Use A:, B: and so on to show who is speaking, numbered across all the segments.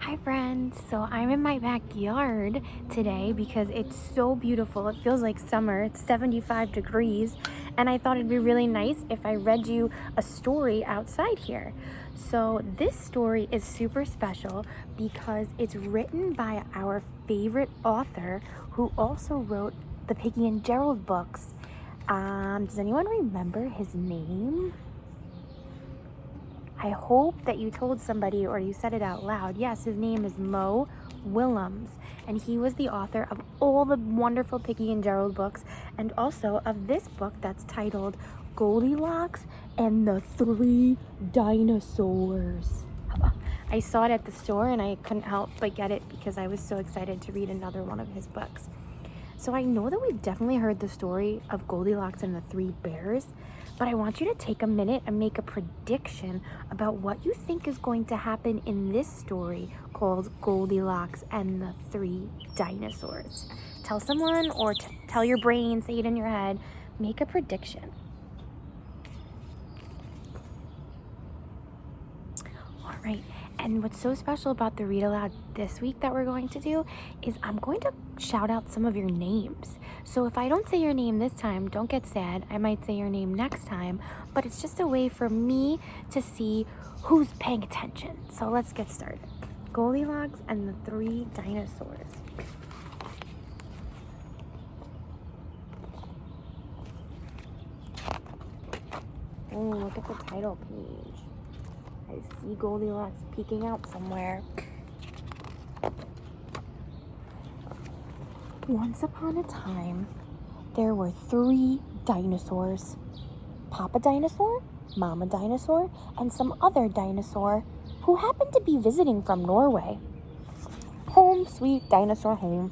A: Hi friends, so I'm in my backyard today because it's so beautiful. It feels like summer. It's 75 degrees and I thought it'd be really nice if I read you a story outside here. So this story is super special because it's written by our favorite author who also wrote the Piggy and Gerald books. Does anyone remember his name? I hope that you told somebody or you said it out loud. Yes, his name is Mo Willems, and he was the author of all the wonderful Piggy and Gerald books, and also of this book that's titled Goldilocks and the Three Dinosaurs. I saw it at the store and I couldn't help but get it because I was so excited to read another one of his books. So I know that we've definitely heard the story of Goldilocks and the Three Bears, but I want you to take a minute and make a prediction about what you think is going to happen in this story called Goldilocks and the Three Dinosaurs. Tell someone or tell your brain, say it in your head, make a prediction. All right. And what's so special about the read aloud this week that we're going to do is I'm going to shout out some of your names. So if I don't say your name this time, don't get sad. I might say your name next time, but it's just a way for me to see who's paying attention. So let's get started. Goldilocks and the Three Dinosaurs. Oh, look at the title page. I see Goldilocks peeking out somewhere. Once upon a time, there were three dinosaurs. Papa Dinosaur, Mama Dinosaur, and some other dinosaur who happened to be visiting from Norway. Home, sweet dinosaur home.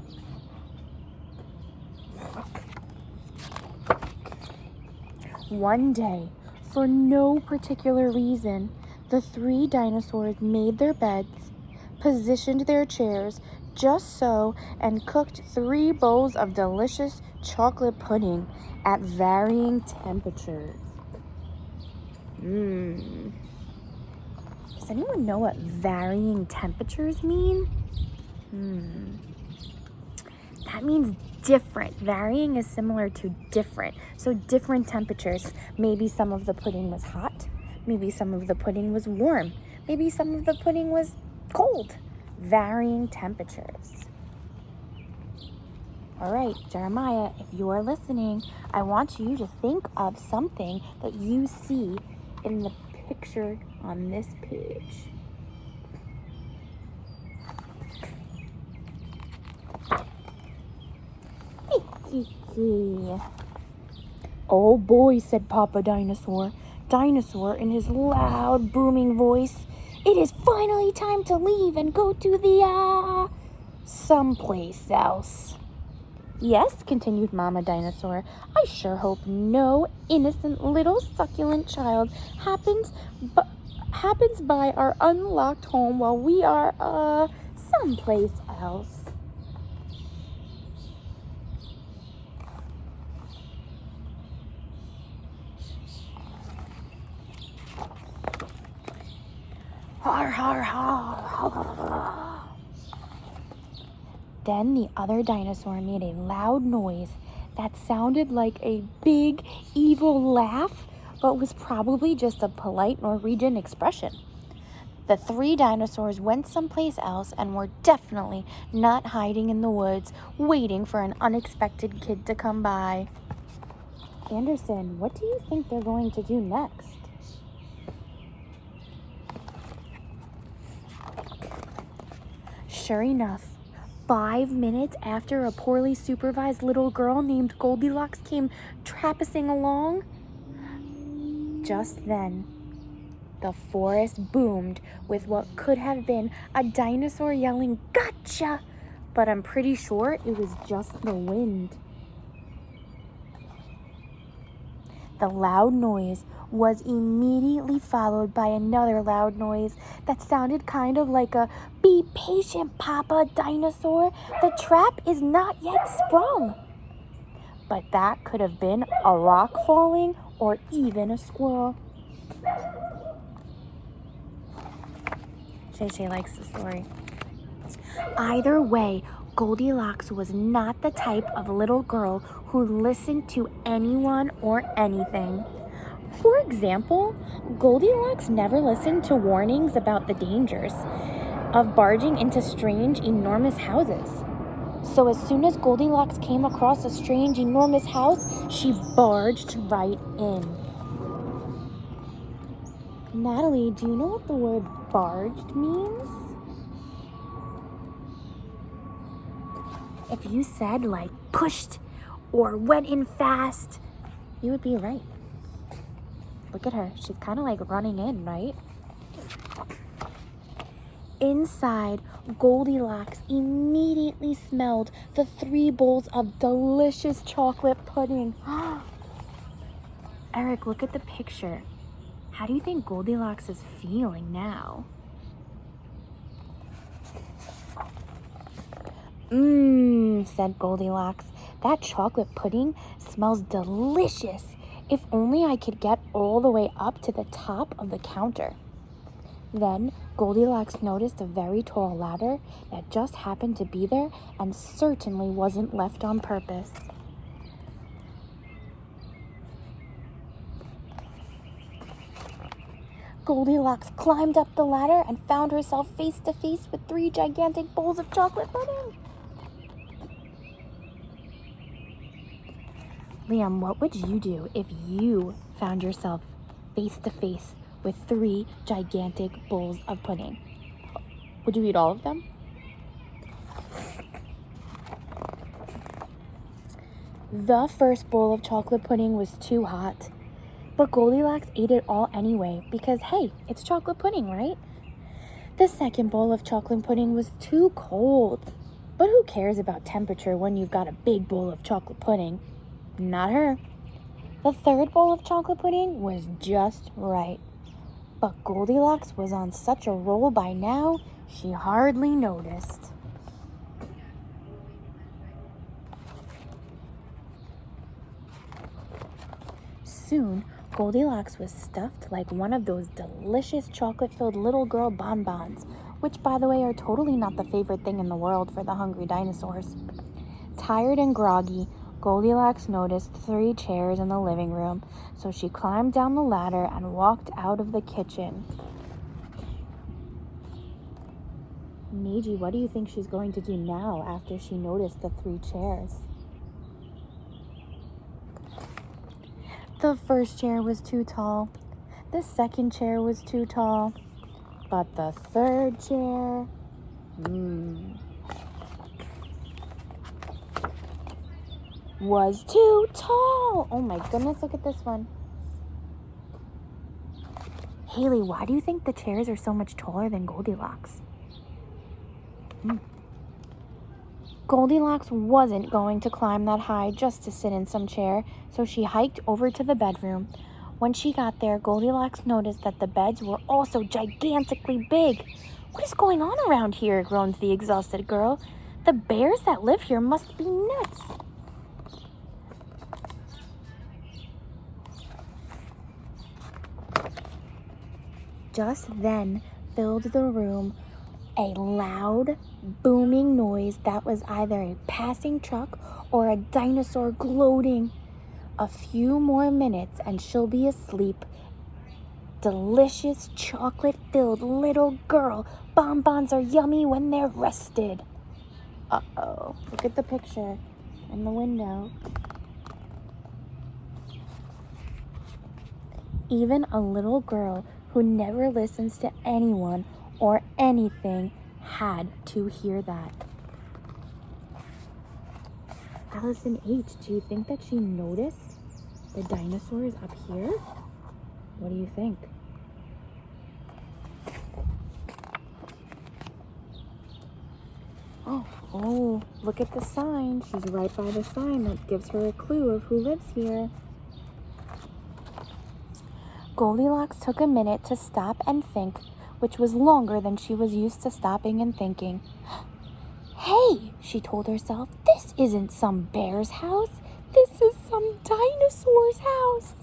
A: One day, for no particular reason, the three dinosaurs made their beds, positioned their chairs just so, and cooked 3 bowls of delicious chocolate pudding at varying temperatures. Does anyone know what varying temperatures mean? That means different. Varying is similar to different. So different temperatures. Maybe some of the pudding was hot. Maybe some of the pudding was warm. Maybe some of the pudding was cold. Varying temperatures. All right, Jeremiah, if you are listening, I want you to think of something that you see in the picture on this page. Oh boy, said Papa Dinosaur. Dinosaur in his loud, booming voice. It is finally time to leave and go to the, someplace else. Yes, continued Mama Dinosaur, I sure hope no innocent little succulent child happens by our unlocked home while we are, someplace else. Har, har, har. Then the other dinosaur made a loud noise that sounded like a big, evil laugh, but was probably just a polite Norwegian expression. The 3 dinosaurs went someplace else and were definitely not hiding in the woods, waiting for an unexpected kid to come by. Anderson, what do you think they're going to do next? Sure enough, 5 minutes after a poorly supervised little girl named Goldilocks came traipsing along, just then, the forest boomed with what could have been a dinosaur yelling, "Gotcha!" But I'm pretty sure it was just the wind. The loud noise was immediately followed by another loud noise that sounded kind of like a "Be patient, Papa Dinosaur. The trap is not yet sprung." But that could have been a rock falling or even a squirrel. Shay likes the story. Either way, Goldilocks was not the type of little girl who listened to anyone or anything. For example, Goldilocks never listened to warnings about the dangers of barging into strange, enormous houses. So as soon as Goldilocks came across a strange, enormous house, she barged right in. Natalie, do you know what the word barged means? If you said like pushed or went in fast, you would be right. Look at her. She's kind of like running in, right? Inside, Goldilocks immediately smelled the 3 bowls of delicious chocolate pudding. Eric, look at the picture. How do you think Goldilocks is feeling now? Said Goldilocks. That chocolate pudding smells delicious. If only I could get all the way up to the top of the counter. Then Goldilocks noticed a very tall ladder that just happened to be there and certainly wasn't left on purpose. Goldilocks climbed up the ladder and found herself face to face with 3 gigantic bowls of chocolate pudding. Liam, what would you do if you found yourself face to face with 3 gigantic bowls of pudding? Would you eat all of them? The first bowl of chocolate pudding was too hot, but Goldilocks ate it all anyway because, hey, it's chocolate pudding, right? The second bowl of chocolate pudding was too cold, but who cares about temperature when you've got a big bowl of chocolate pudding? Not her. The third bowl of chocolate pudding was just right. But Goldilocks was on such a roll by now, she hardly noticed. Soon, Goldilocks was stuffed like one of those delicious chocolate-filled little girl bonbons, which, by the way, are totally not the favorite thing in the world for the hungry dinosaurs. Tired and groggy, Goldilocks noticed 3 chairs in the living room, so she climbed down the ladder and walked out of the kitchen. Neji, what do you think she's going to do now after she noticed the 3 chairs? The first chair was too tall. The second chair was too tall. But the third chair, was too tall. Oh my goodness, look at this one. Haley, why do you think the chairs are so much taller than Goldilocks? Goldilocks wasn't going to climb that high just to sit in some chair, so she hiked over to the bedroom. When she got there, Goldilocks noticed that the beds were also gigantically big. What is going on around here? Groaned the exhausted girl. The bears that live here must be nuts. Just then filled the room a loud, booming noise that was either a passing truck or a dinosaur gloating. A few more minutes and she'll be asleep. Delicious chocolate-filled little girl. Bonbons are yummy when they're rested. Uh-oh. Look at the picture in the window. Even a little girl who never listens to anyone or anything had to hear that. Allison H., do you think that she noticed the dinosaurs up here? What do you think? Oh, look at the sign. She's right by the sign that gives her a clue of who lives here. Goldilocks took a minute to stop and think, which was longer than she was used to stopping and thinking. Hey, she told herself, this isn't some bear's house. This is some dinosaur's house.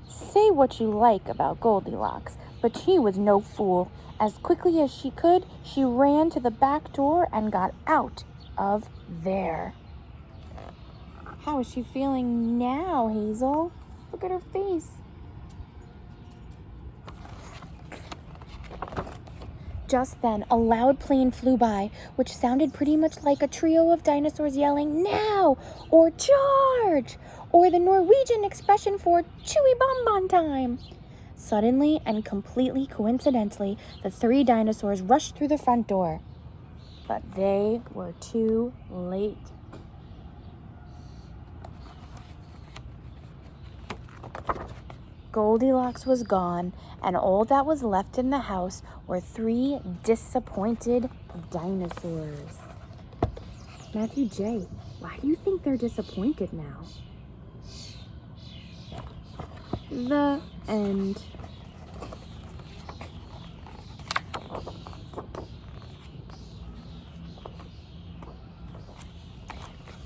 A: Say what you like about Goldilocks, But she was no fool. As quickly as she could, she ran to the back door and got out of there. How is she feeling now, Hazel? Look at her face. Just then, a loud plane flew by, which sounded pretty much like a trio of dinosaurs yelling, "Now!" or "Charge!" or the Norwegian expression for "Chewy bonbon time!" Suddenly and completely coincidentally, the three dinosaurs rushed through the front door. But they were too late. Goldilocks was gone, and all that was left in the house were three disappointed dinosaurs. Matthew J., why do you think they're disappointed now? The end.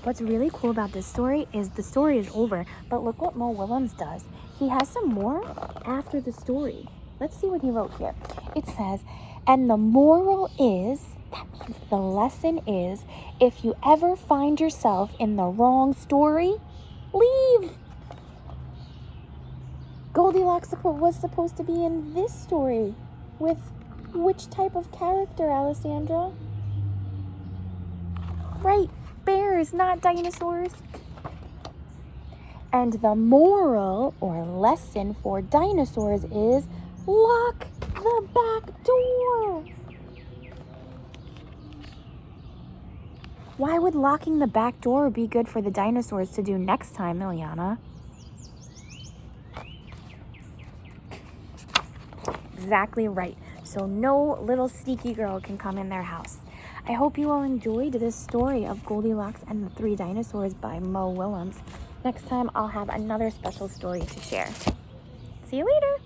A: What's really cool about this story is the story is over, but look what Mo Willems does. He has some more after the story. Let's see what he wrote here. It says, and the moral is, that means the lesson is, if you ever find yourself in the wrong story, leave. Goldilocks was supposed to be in this story. With which type of character, Alessandra? Right, bears, not dinosaurs. And the moral or lesson for dinosaurs is lock the back door. Why would locking the back door be good for the dinosaurs to do next time, Ileana? Exactly right. So no little sneaky girl can come in their house. I hope you all enjoyed this story of Goldilocks and the Three Dinosaurs by Mo Willems. Next time I'll have another special story to share. See you later.